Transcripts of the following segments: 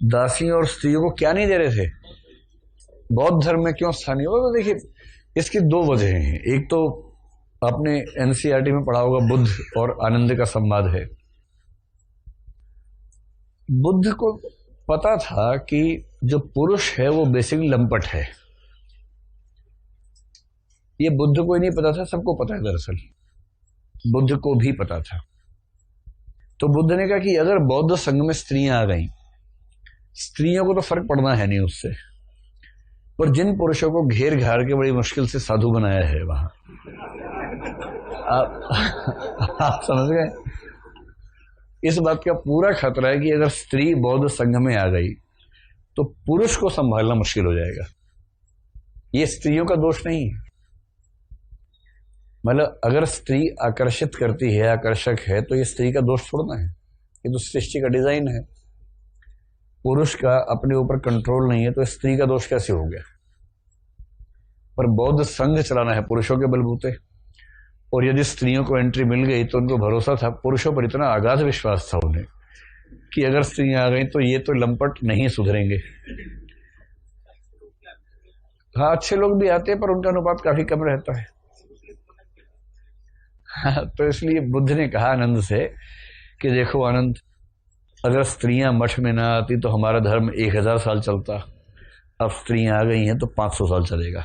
दासियों और स्त्रियों को क्या नहीं दे रहे थे? बौद्ध धर्म में क्यों स्थानीय हो? तो देखिए, इसकी दो वजह हैं। एक तो आपने एनसीईआरटी में पढ़ा होगा, बुद्ध और आनंद का संवाद है। बुद्ध को पता था कि जो पुरुष है वो बेसिकली लंपट है। ये बुद्ध को ही नहीं पता था, सबको पता है। दरअसल बुद्ध को भी पता था। तो बुद्ध ने कहा कि अगर बौद्ध संघ में स्त्रियां आ गईं, स्त्रियों को तो फर्क पड़ना है नहीं उससे, पर जिन पुरुषों को घेर घार के बड़ी मुश्किल से साधु बनाया है वहां, आप समझ गए? इस बात का पूरा खतरा है कि अगर स्त्री बौद्ध संघ में आ गई तो पुरुष को संभालना मुश्किल हो जाएगा। ये स्त्रियों का दोष नहीं है। मतलब अगर स्त्री आकर्षित करती है, आकर्षक है, तो ये स्त्री का दोष थोड़ा है, ये तो सृष्टि का डिजाइन है। पुरुष का अपने ऊपर कंट्रोल नहीं है तो स्त्री का दोष कैसे हो गया? पर बौद्ध संघ चलाना है पुरुषों के बलबूते, और यदि स्त्रियों को एंट्री मिल गई तो उनको भरोसा था, पुरुषों पर इतना अगाध विश्वास था उन्हें कि अगर स्त्रियां आ गई तो ये तो लंपट नहीं सुधरेंगे। हाँ, अच्छे लोग भी आते हैं पर उनका अनुपात काफी कम रहता है। तो इसलिए बुद्ध ने कहा आनंद से कि देखो आनंद, अगर स्त्रियां मठ में ना आती तो हमारा धर्म 1000 साल चलता, अब स्त्रियां आ गई हैं तो 500 साल चलेगा।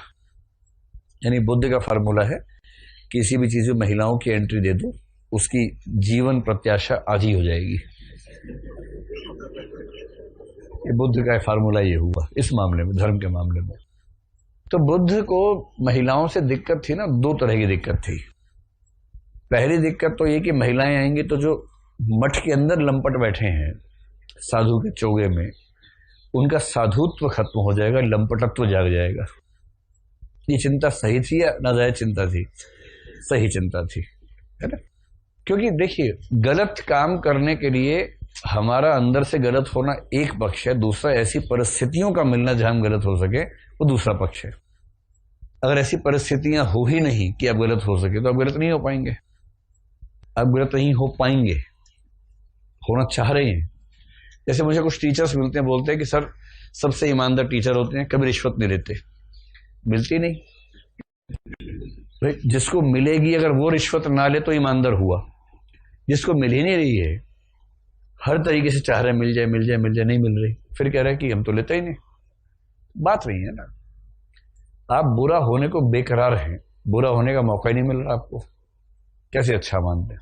यानी बुद्ध का फार्मूला है, किसी भी चीज में महिलाओं की एंट्री दे दो, उसकी जीवन प्रत्याशा आधी हो जाएगी। ये बुद्ध का फार्मूला ये हुआ इस मामले में, धर्म के मामले में। तो बुद्ध को महिलाओं से दिक्कत थी ना, दो तरह की दिक्कत थी। पहली दिक्कत तो ये कि महिलाएं आएंगी तो जो मठ के अंदर लंपट बैठे हैं साधु के चोगे में, उनका साधुत्व खत्म हो जाएगा, लंपटत्व जाग जाएगा। ये चिंता सही थी या नाजायज चिंता थी? सही चिंता थी, है ना? क्योंकि देखिए, गलत काम करने के लिए हमारा अंदर से गलत होना एक पक्ष है, दूसरा ऐसी परिस्थितियों का मिलना जहां हम गलत हो सके वो दूसरा पक्ष है। अगर ऐसी परिस्थितियां हो ही नहीं कि आप गलत हो सके तो आप गलत नहीं हो पाएंगे। आप गलत नहीं हो पाएंगे, होना चाह रहे हैं। जैसे मुझे कुछ टीचर्स मिलते हैं, बोलते हैं कि सर सबसे ईमानदार टीचर होते हैं, कभी रिश्वत नहीं लेते। मिलती नहीं भाई, जिसको मिलेगी अगर वो रिश्वत ना ले तो ईमानदार हुआ। जिसको मिल ही नहीं रही है, हर तरीके से चाह रहे मिल जाए मिल जाए मिल जाए, नहीं मिल रही, फिर कह रहे हैं कि हम तो लेते ही नहीं। बात नहीं है ना, आप बुरा होने को बेकरार हैं, बुरा होने का मौका ही नहीं मिल रहा आपको, कैसे अच्छा मानते हैं?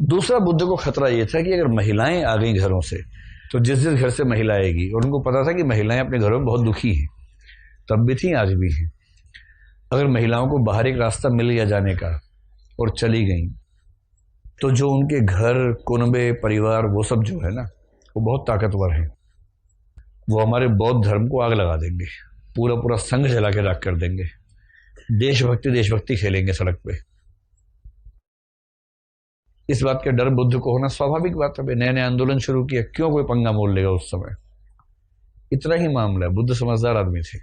दूसरा बुद्ध को खतरा यह था कि अगर महिलाएं आ गई घरों से तो जिस जिस घर से महिला आएगी, और उनको पता था कि महिलाएं अपने घरों में बहुत दुखी हैं, तब भी थी आज भी हैं, अगर महिलाओं को बाहर एक रास्ता मिल गया जाने का और चली गई तो जो उनके घर, कुनबे, परिवार, वो सब जो है ना, वो बहुत ताकतवर हैं। वो हमारे बौद्ध धर्म को आग लगा देंगे, पूरा पूरा संघ जला के राख कर देंगे, देशभक्ति खेलेंगे सड़क पे। इस बात का डर बुद्ध को होना स्वाभाविक बात है। नए नए आंदोलन शुरू किया, क्यों कोई पंगा मोल लेगा उस समय? इतना ही मामला है। बुद्ध समझदार आदमी थे,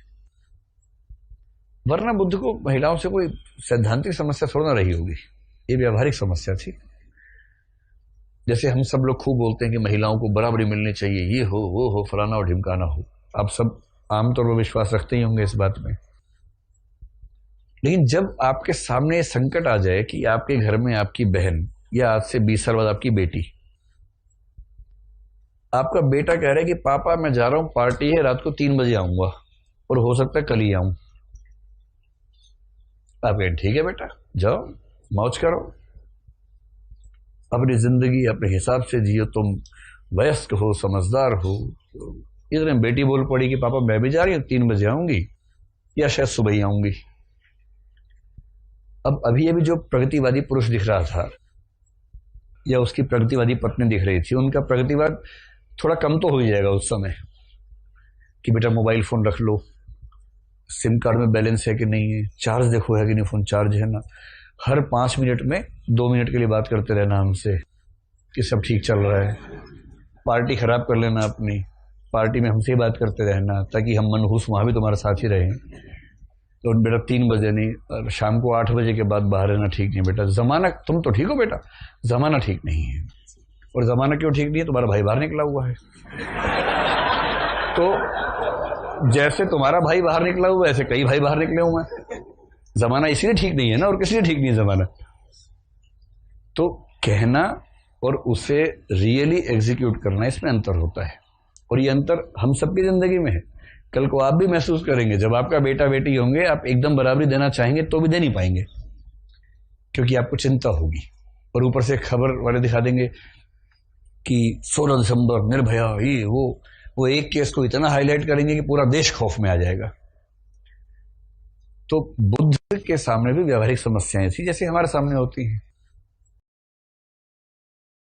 वरना बुद्ध को महिलाओं से कोई सैद्धांतिक समस्या थोड़ा ना रही होगी, ये व्यावहारिक समस्या थी। जैसे हम सब लोग खूब बोलते हैं कि महिलाओं को बराबरी मिलनी चाहिए, ये हो वो हो, फलाना और ढिमकाना हो। आप सब आमतौर पर विश्वास रखते ही होंगे इस बात में। लेकिन जब आपके सामने संकट आ जाए कि आपके घर में आपकी बहन, या आज से 20 साल बाद आपकी बेटी, आपका बेटा कह रहा है कि पापा मैं जा रहा हूं, पार्टी है, रात को 3 बजे आऊंगा और हो सकता है कल ही आऊं। आप कहें ठीक है बेटा, जाओ मौज करो, अपनी जिंदगी अपने हिसाब से जियो, तुम वयस्क हो, समझदार हो। इतने बेटी बोल पड़ी कि पापा मैं भी जा रही हूं, 3 बजे आऊंगी या शायद सुबह ही आऊंगी। अब अभी जो प्रगतिवादी पुरुष दिख रहा था या उसकी प्रगतिवादी पत्नी दिख रही थी, उनका प्रगतिवाद थोड़ा कम तो हो ही जाएगा उस समय कि बेटा मोबाइल फोन रख लो, सिम कार्ड में बैलेंस है कि नहीं है, चार्ज देखो है कि नहीं, फोन चार्ज है ना, हर 5 मिनट में 2 मिनट के लिए बात करते रहना हमसे कि सब ठीक चल रहा है। पार्टी खराब कर लेना अपनी, पार्टी में हमसे ही बात करते रहना ताकि हम मनहूस वहां भी तुम्हारा साथ ही रहें। तो बेटा 3 बजे नहीं, और शाम को 8 बजे के बाद बाहर रहना ठीक नहीं बेटा। जमाना, तुम तो ठीक हो बेटा, जमाना ठीक नहीं है। और जमाना क्यों ठीक नहीं है? तुम्हारा भाई बाहर निकला हुआ है। तो जैसे तुम्हारा भाई बाहर निकला हुआ है, ऐसे कई भाई बाहर निकले हुए हैं। जमाना इसलिए ठीक नहीं है ना, और किसलिए ठीक नहीं है जमाना? तो कहना और उसे रियली एग्जीक्यूट करना, इसमें अंतर होता है। और ये अंतर हम सबकी जिंदगी में है। कल को आप भी महसूस करेंगे, जब आपका बेटा बेटी होंगे, आप एकदम बराबरी देना चाहेंगे तो भी दे नहीं पाएंगे, क्योंकि आपको चिंता होगी। और ऊपर से खबर वाले दिखा देंगे कि 16 दिसंबर निर्भया, ये वो एक केस को इतना हाईलाइट करेंगे कि पूरा देश खौफ में आ जाएगा। तो बुद्ध के सामने भी व्यवहारिक समस्याएं थी, जैसे हमारे सामने होती हैं।